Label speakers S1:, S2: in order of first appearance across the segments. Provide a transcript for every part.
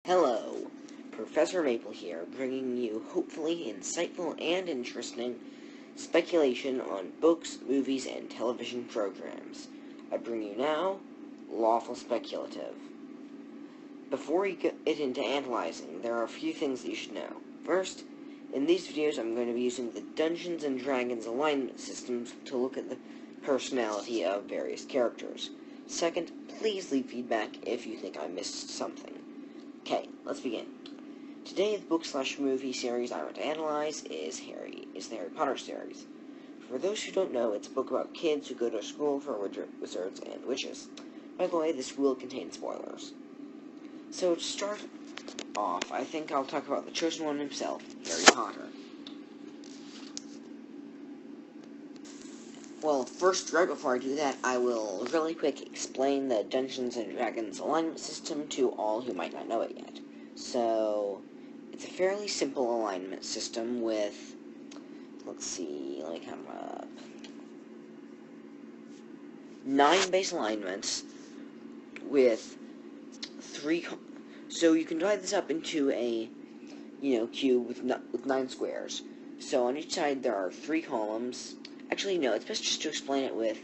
S1: Hello, Professor Maple here, bringing you hopefully insightful and interesting speculation on books, movies, and television programs. I bring you now, Lawful Speculative. Before we get into analyzing, there are a few things that you should know. First, in these videos I'm going to be using the Dungeons & Dragons alignment systems to look at the personality of various characters. Second, please leave feedback if you think I missed something. Okay, let's begin. Today, the book/movie series I want to analyze is the Harry Potter series. For those who don't know, it's a book about kids who go to school for wizards and witches. By the way, this will contain spoilers. So to start off, I think I'll talk about the chosen one himself, Harry Potter. Well, first, right before I do that, I will really quick explain the Dungeons & Dragons alignment system to all who might not know it yet. So, it's a fairly simple alignment system with, let's see, let me count them up, 9 base alignments with 3, so you can divide this up into a, cube with 9 squares. So on each side there are 3 columns. Actually, no, it's best just to explain it with,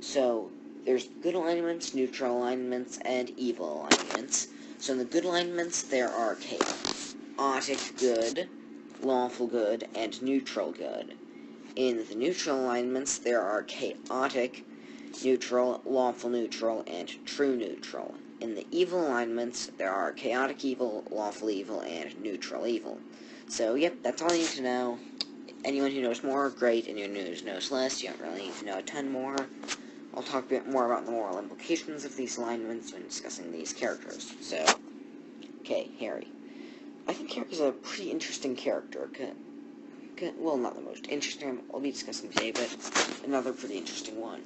S1: so, there's good alignments, neutral alignments, and evil alignments. So in the good alignments, there are chaotic good, lawful good, and neutral good. In the neutral alignments, there are chaotic, neutral, lawful neutral, and true neutral. In the evil alignments, there are chaotic evil, lawful evil, and neutral evil. So, yep, that's all you need to know. Anyone who knows more, great. Anyone who knows less, you don't really need to know a ton more. I'll talk a bit more about the moral implications of these alignments when discussing these characters. So, okay, Harry. I think Harry's a pretty interesting character. Well, not the most interesting I'll be discussing today, but another pretty interesting one.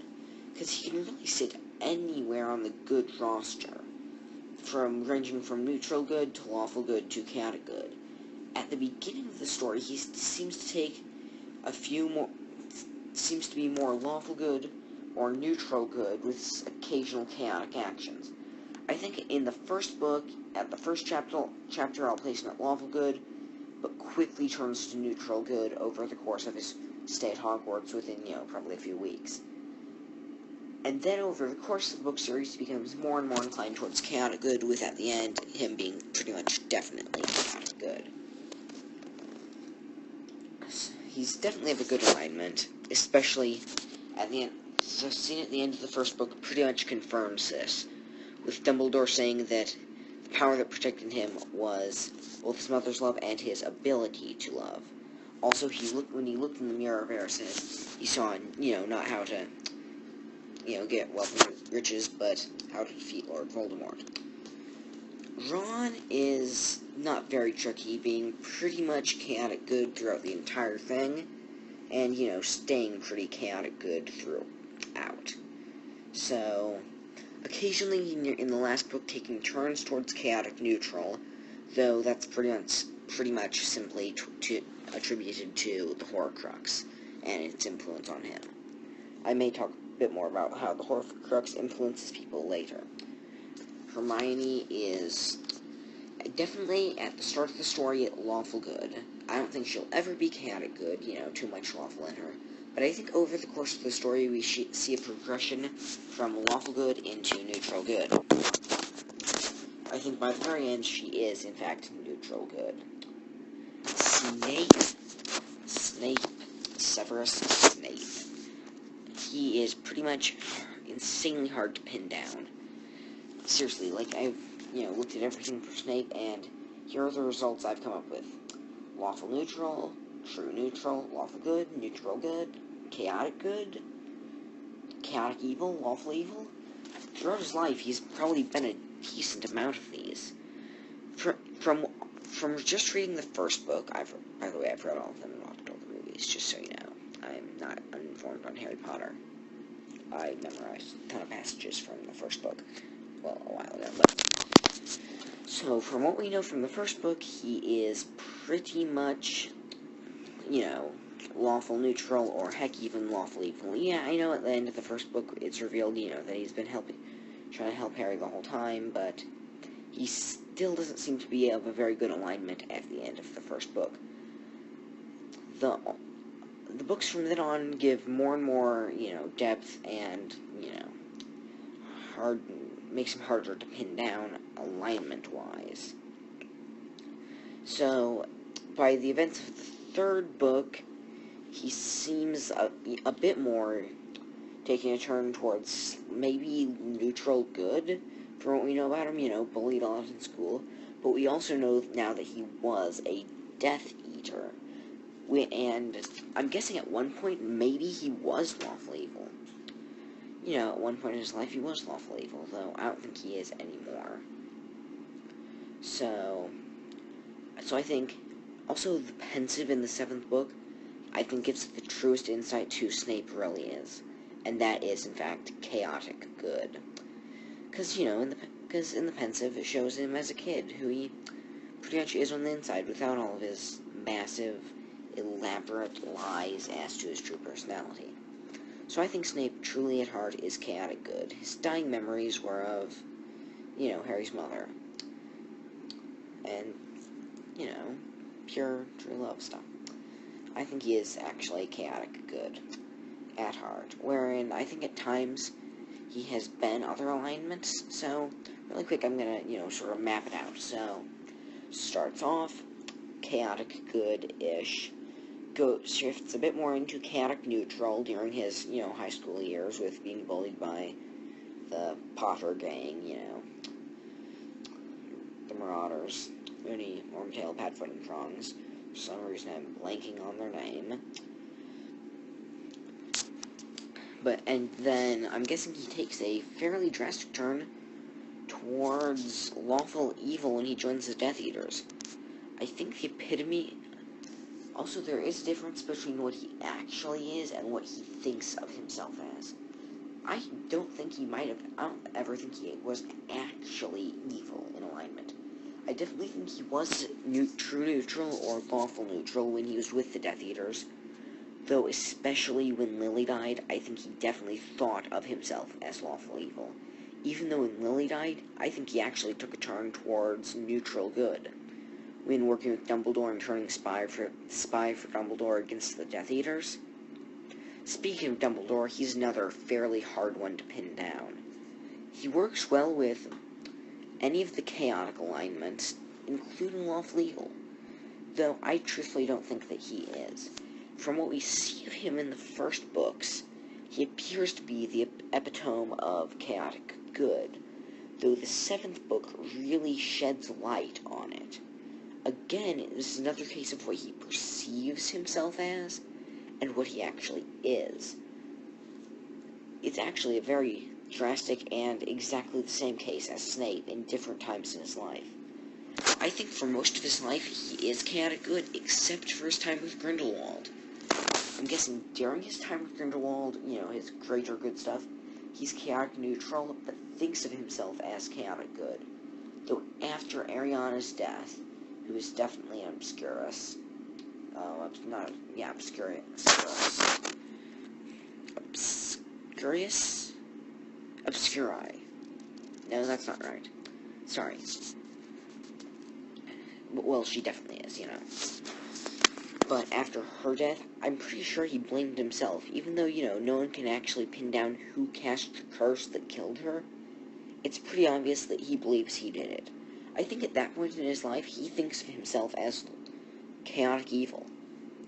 S1: Because he can really sit anywhere on the good roster, ranging from neutral good to lawful good to chaotic good. At the beginning of the story, he seems to be more lawful good or neutral good with occasional chaotic actions. I think in the first book, at the first chapter I'll place him at lawful good, but quickly turns to neutral good over the course of his stay at Hogwarts within, probably a few weeks. And then over the course of the book series, he becomes more and more inclined towards chaotic good, with at the end, him being pretty much definitely chaotic good. He's definitely have a good alignment, especially at the end. The scene at the end of the first book pretty much confirms this, with Dumbledore saying that the power that protected him was both his mother's love and his ability to love. Also, when he looked in the mirror of Erised, he saw, not how to, get wealth and riches, but how to defeat Lord Voldemort. Ron is not very tricky, being pretty much chaotic good throughout the entire thing, and, staying pretty chaotic good throughout. So, occasionally in the last book taking turns towards chaotic neutral, though that's pretty much simply attributed to the Horcrux and its influence on him. I may talk a bit more about how the Horcrux influences people later. Hermione is definitely, at the start of the story, lawful good. I don't think she'll ever be chaotic good, too much lawful in her. But I think over the course of the story, we see a progression from lawful good into neutral good. I think by the very end, she is, in fact, neutral good. Severus Snape. He is pretty much insanely hard to pin down. Seriously, I've, looked at everything for Snape, and here are the results I've come up with. Lawful neutral, true neutral, lawful good, neutral good, chaotic evil, lawful evil. Throughout his life, he's probably been a decent amount of these. From just reading the first book, by the way, I've read all of them and watched all the movies, just so you know. I'm not uninformed on Harry Potter. I memorized a ton of passages from the first book. Well, a while ago, but... So, from what we know from the first book, he is pretty much, lawful neutral, or heck, even lawful evil. Yeah, I know at the end of the first book, it's revealed, that he's been trying to help Harry the whole time, but he still doesn't seem to be of a very good alignment at the end of the first book. The books from then on give more and more, depth and, makes him harder to pin down alignment-wise. So, by the events of the third book, he seems a bit more taking a turn towards maybe neutral good, from what we know about him, bullied a lot in school. But we also know now that he was a Death Eater. And I'm guessing at one point, maybe he was lawful evil. At one point in his life, he was lawful evil, though I don't think he is anymore. So I think, also the pensive in the 7th book, I think gives the truest insight to who Snape really is. And that is, in fact, chaotic good. Because, in the pensive, it shows him as a kid, who he pretty much is on the inside, without all of his massive, elaborate lies as to his true personality. So I think Snape, truly at heart, is chaotic good. His dying memories were of, Harry's mother. And, pure, true love stuff. I think he is actually chaotic good at heart, wherein I think at times he has been other alignments. So, really quick, I'm gonna, sort of map it out. So, starts off chaotic good-ish, shifts a bit more into chaotic neutral during his, high school years with being bullied by the Potter gang, the Marauders, Moody, Wormtail, Padfoot, and Prongs. For some reason I'm blanking on their name. And then I'm guessing he takes a fairly drastic turn towards lawful evil when he joins the Death Eaters. I think the epitome... Also, there is a difference between what he actually is and what he thinks of himself as. I don't ever think he was actually evil in alignment. I definitely think he was true neutral or lawful neutral when he was with the Death Eaters. Though, especially when Lily died, I think he definitely thought of himself as lawful evil. Even though when Lily died, I think he actually took a turn towards neutral good. When working with Dumbledore and turning spy for Dumbledore against the Death Eaters. Speaking of Dumbledore, he's another fairly hard one to pin down. He works well with any of the chaotic alignments, including lawful evil, though I truthfully don't think that he is. From what we see of him in the first books, he appears to be the epitome of chaotic good, though the 7th book really sheds light on it. Again, this is another case of what he perceives himself as, and what he actually is. It's actually a very drastic and exactly the same case as Snape in different times in his life. I think for most of his life, he is chaotic good, except for his time with Grindelwald. I'm guessing during his time with Grindelwald, his greater good stuff, he's chaotic neutral, but thinks of himself as chaotic good. Though after Ariana's death, who is definitely an Obscurus, Obscuri. No, that's not right. Sorry. Well, she definitely is, But after her death, I'm pretty sure he blamed himself, even though, no one can actually pin down who cast the curse that killed her. It's pretty obvious that he believes he did it. I think at that point in his life, he thinks of himself as chaotic evil,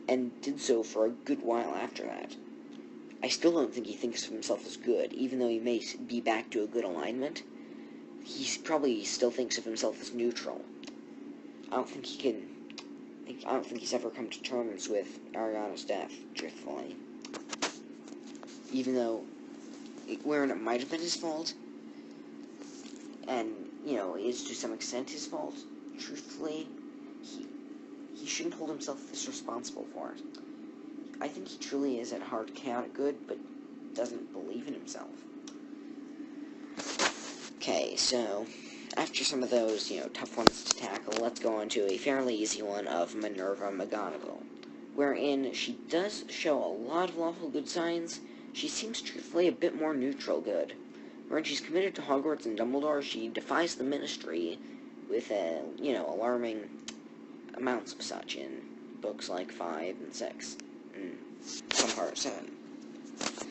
S1: and did so for a good while after that. I still don't think he thinks of himself as good, even though he may be back to a good alignment. He probably still thinks of himself as neutral. I don't think he's ever come to terms with Ariana's death, truthfully. Even though, wherein it might have been his fault, and, is to some extent his fault, truthfully, he shouldn't hold himself as responsible for it. I think he truly is at heart chaotic good, but doesn't believe in himself. Okay, so, after some of those, tough ones to tackle, let's go on to a fairly easy one of Minerva McGonagall, wherein she does show a lot of lawful good signs. She seems truthfully a bit more neutral good. When she's committed to Hogwarts and Dumbledore, she defies the Ministry with, alarming amounts of such in books like 5 and 6, and some part of 7.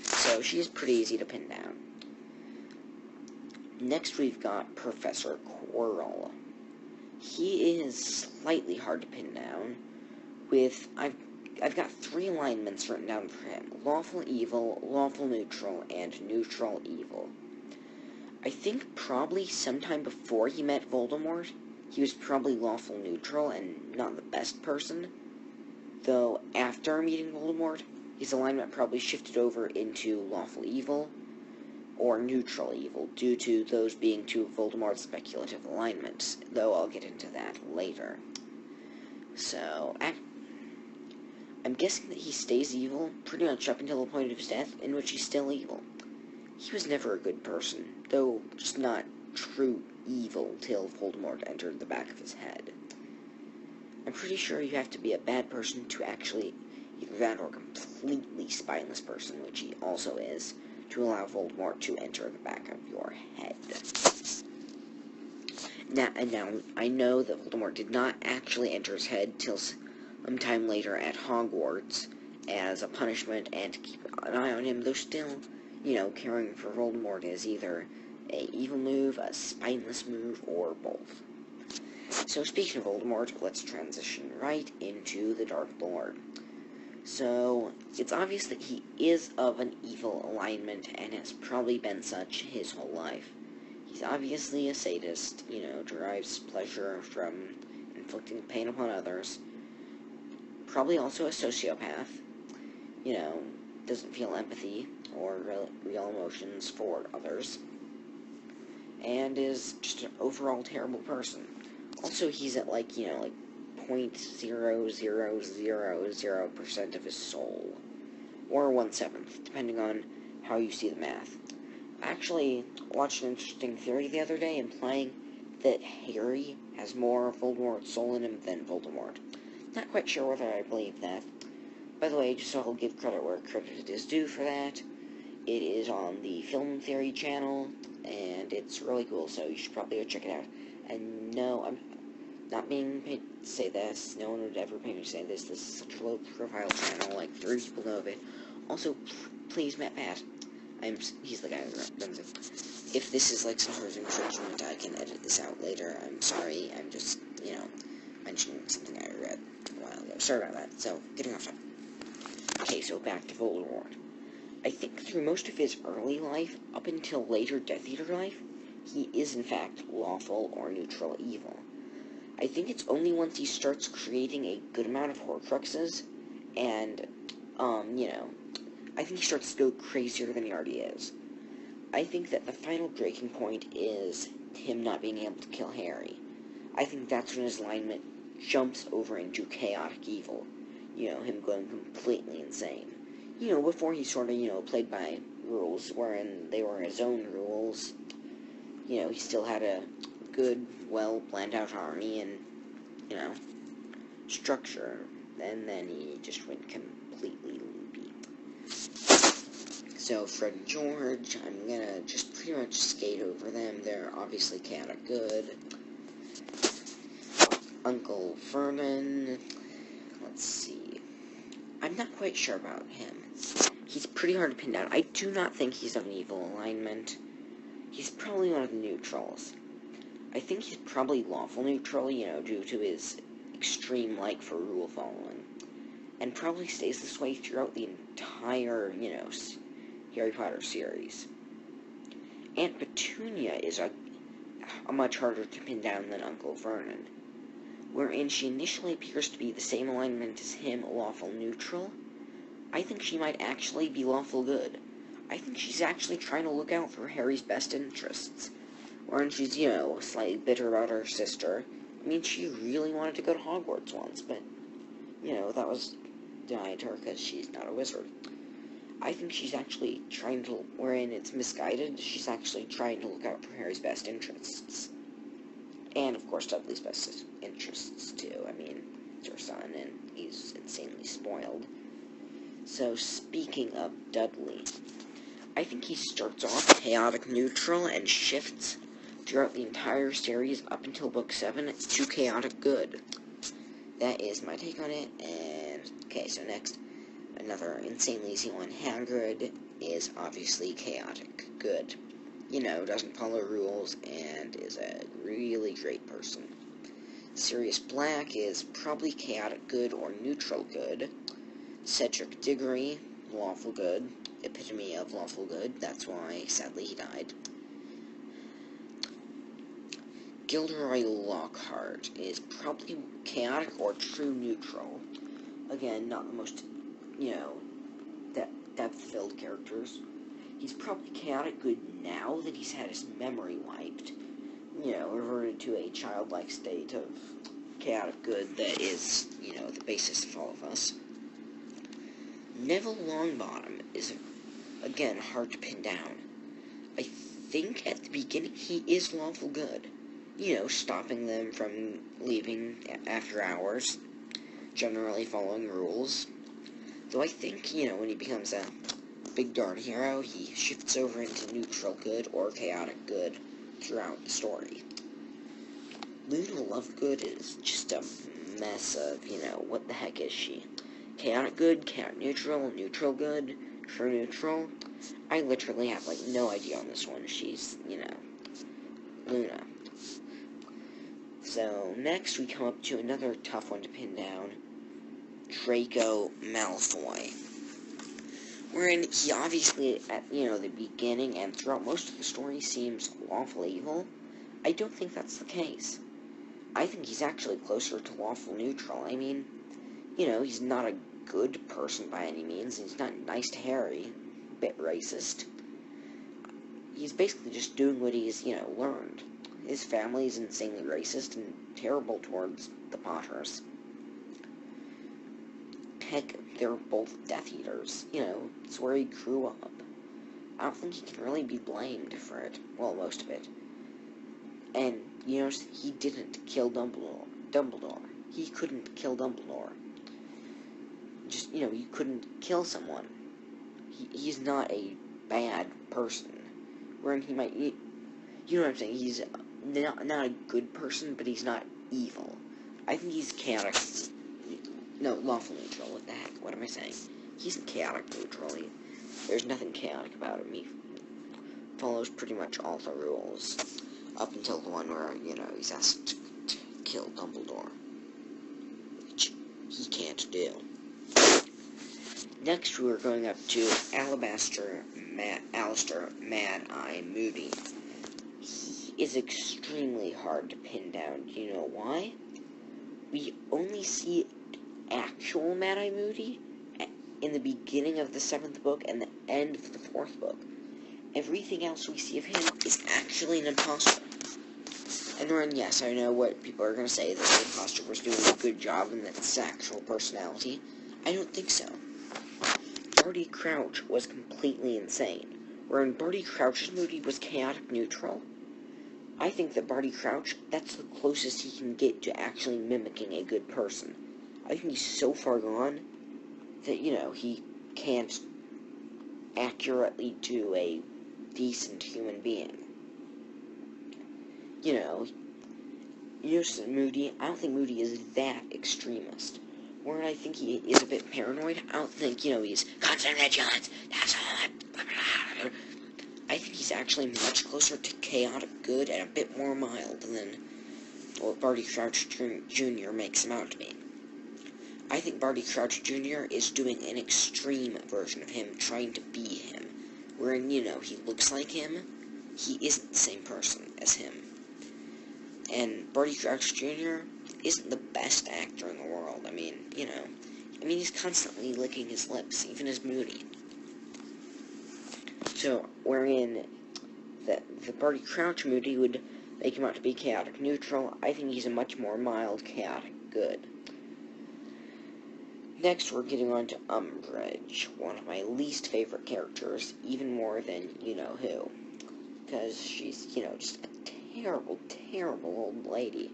S1: So she's pretty easy to pin down. Next we've got Professor Quirrell. He is slightly hard to pin down, with, I've got 3 alignments written down for him: Lawful Evil, Lawful Neutral, and Neutral Evil. I think probably sometime before he met Voldemort, he was probably Lawful Neutral and not the best person, though after meeting Voldemort, his alignment probably shifted over into Lawful Evil or Neutral Evil, due to those being 2 of Voldemort's speculative alignments, though I'll get into that later. So, I'm guessing that he stays evil pretty much up until the point of his death, in which he's still evil. He was never a good person, though just not true evil till Voldemort entered the back of his head. I'm pretty sure you have to be a bad person to actually, either that or a completely spineless person, which he also is, to allow Voldemort to enter the back of your head. Now, I know that Voldemort did not actually enter his head till sometime later at Hogwarts as a punishment and to keep an eye on him, though still, caring for Voldemort is either a evil move, a spineless move, or both. So speaking of Voldemort, let's transition right into the Dark Lord. So, it's obvious that he is of an evil alignment and has probably been such his whole life. He's obviously a sadist, derives pleasure from inflicting pain upon others. Probably also a sociopath, doesn't feel empathy or real emotions for others, and is just an overall terrible person. Also, he's at, 0.0000% of his soul, or 1/7, depending on how you see the math. I actually watched an interesting theory the other day implying that Harry has more of Voldemort's soul in him than Voldemort. Not quite sure whether I believe that. By the way, just so I'll give credit where credit is due for that, it is on the Film Theory channel, and it's really cool, so you should probably go check it out. And no, I'm not being paid to say this. No one would ever pay me to say this. This is such a low-profile channel, like 3 people know of it. Also, please, Matt, he's the guy who runs it. If this is, some sort of infringement, I can edit this out later. I'm sorry. I'm just, mentioning something I read a while ago. Sorry about that. So, getting off topic. Okay, so back to Voldemort. I think through most of his early life, up until later Death Eater life, he is in fact lawful or neutral evil. I think it's only once he starts creating a good amount of Horcruxes, and, I think he starts to go crazier than he already is. I think that the final breaking point is him not being able to kill Harry. I think that's when his alignment jumps over into chaotic evil. Him going completely insane. Before he sort of, played by rules, wherein they were his own rules. He still had a good, well-planned-out army and, structure. And then he just went completely loopy. So, Fred and George, I'm gonna just pretty much skate over them. They're obviously chaotic good. Uncle Vernon, let's see. I'm not quite sure about him. He's pretty hard to pin down. I do not think he's of an evil alignment. He's probably one of the neutrals. I think he's probably lawful neutral, due to his extreme like for rule following. And probably stays this way throughout the entire, Harry Potter series. Aunt Petunia is a much harder to pin down than Uncle Vernon, wherein she initially appears to be the same alignment as him, lawful neutral. I think she might actually be lawful good. I think she's actually trying to look out for Harry's best interests, wherein she's, slightly bitter about her sister. I mean, she really wanted to go to Hogwarts once, but, that was denied her because she's not a wizard. I think she's actually trying to, wherein it's misguided, she's actually trying to look out for Harry's best interests. And, of course, Dudley's best interests, too. I mean, it's her son, and he's insanely spoiled. So, speaking of Dudley, I think he starts off chaotic neutral and shifts throughout the entire series up until book 7, it's too chaotic good. That is my take on it, and, okay, so next, another insanely easy one. Hagrid is obviously chaotic good. You know, doesn't follow rules, and is a really great person. Sirius Black is probably chaotic good or neutral good. Cedric Diggory, lawful good, epitome of lawful good, that's why, sadly, he died. Gilderoy Lockhart is probably chaotic or true neutral. Again, not the most, depth-filled characters. He's probably chaotic good now that he's had his memory wiped. Reverted to a childlike state of chaotic good that is, the basis of all of us. Neville Longbottom is, again, hard to pin down. I think at the beginning he is lawful good. Stopping them from leaving after hours, generally following rules. Though I think, when he becomes a big darn hero, he shifts over into neutral good or chaotic good throughout the story. Luna Lovegood is just a mess of, what the heck is she? Chaotic good, chaotic neutral, neutral good, true neutral. I literally have, no idea on this one. She's, Luna. So, next we come up to another tough one to pin down. Draco Malfoy. Wherein he obviously, at, the beginning and throughout most of the story seems lawful evil. I don't think that's the case. I think he's actually closer to lawful neutral. I mean, he's not a good person by any means. He's not nice to Harry. A bit racist. He's basically just doing what he's, learned. His family is insanely racist and terrible towards the Potters. Heck, they're both Death Eaters. It's where he grew up. I don't think he can really be blamed for it. Well, most of it. And, he didn't kill Dumbledore. He couldn't kill Dumbledore. Just, he couldn't kill someone. He's not a bad person. Wherein he might... You know what I'm saying? He's not a good person, but he's not evil. I think he's chaotic... No, lawful neutral. What the heck? What am I saying? He's chaotic neutral. There's nothing chaotic about him. He follows pretty much all the rules. Up until the one where, he's asked to kill Dumbledore. Which he can't do. Next, we're going up to Alistair Mad-Eye Moody. He is extremely hard to pin down. Do you know why? We only see actual Mad-Eye Moody in the beginning of the 7th book and the end of the 4th book. Everything else we see of him is actually an imposter. And yes, I know what people are going to say, that the imposter was doing a good job and that's actual personality. I don't think so. Barty Crouch was completely insane, wherein Barty Crouch's Moody was chaotic neutral. I think that Barty Crouch, that's the closest he can get to actually mimicking a good person. I think he's so far gone that, he can't accurately do a decent human being. Moody, I don't think Moody is that extremist. Where I think he is a bit paranoid, I don't think, he's constant vigilance, that's all. I think he's actually much closer to chaotic good and a bit more mild than what Barty Crouch Jr. makes him out to be. I think Barty Crouch Jr. is doing an extreme version of him, trying to be him. Wherein, he looks like him, he isn't the same person as him. And Barty Crouch Jr. isn't the best actor in the world. I mean, he's constantly licking his lips, even as Moody. So, wherein the Barty Crouch Moody would make him out to be chaotic neutral, I think he's a much more mild chaotic good. Next, we're getting on to Umbridge, one of my least favorite characters, even more than you-know-who. Because she's, just a terrible, terrible old lady.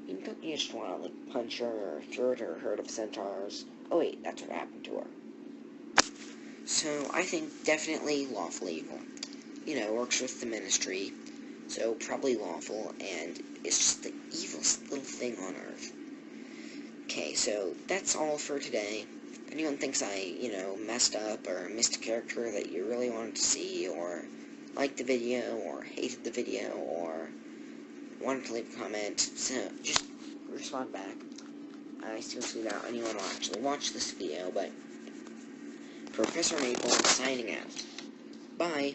S1: I mean, don't you just want to, punch her or throw at her herd of centaurs? Oh wait, that's what happened to her. So, I think definitely lawful evil. Works with the Ministry. So, probably Lawful, and it's just the evilest little thing on Earth. Okay, so that's all for today. If anyone thinks I, messed up or missed a character that you really wanted to see, or liked the video, or hated the video, or wanted to leave a comment, so just respond back. I seriously doubt anyone will actually watch this video, but Professor Maple signing out. Bye.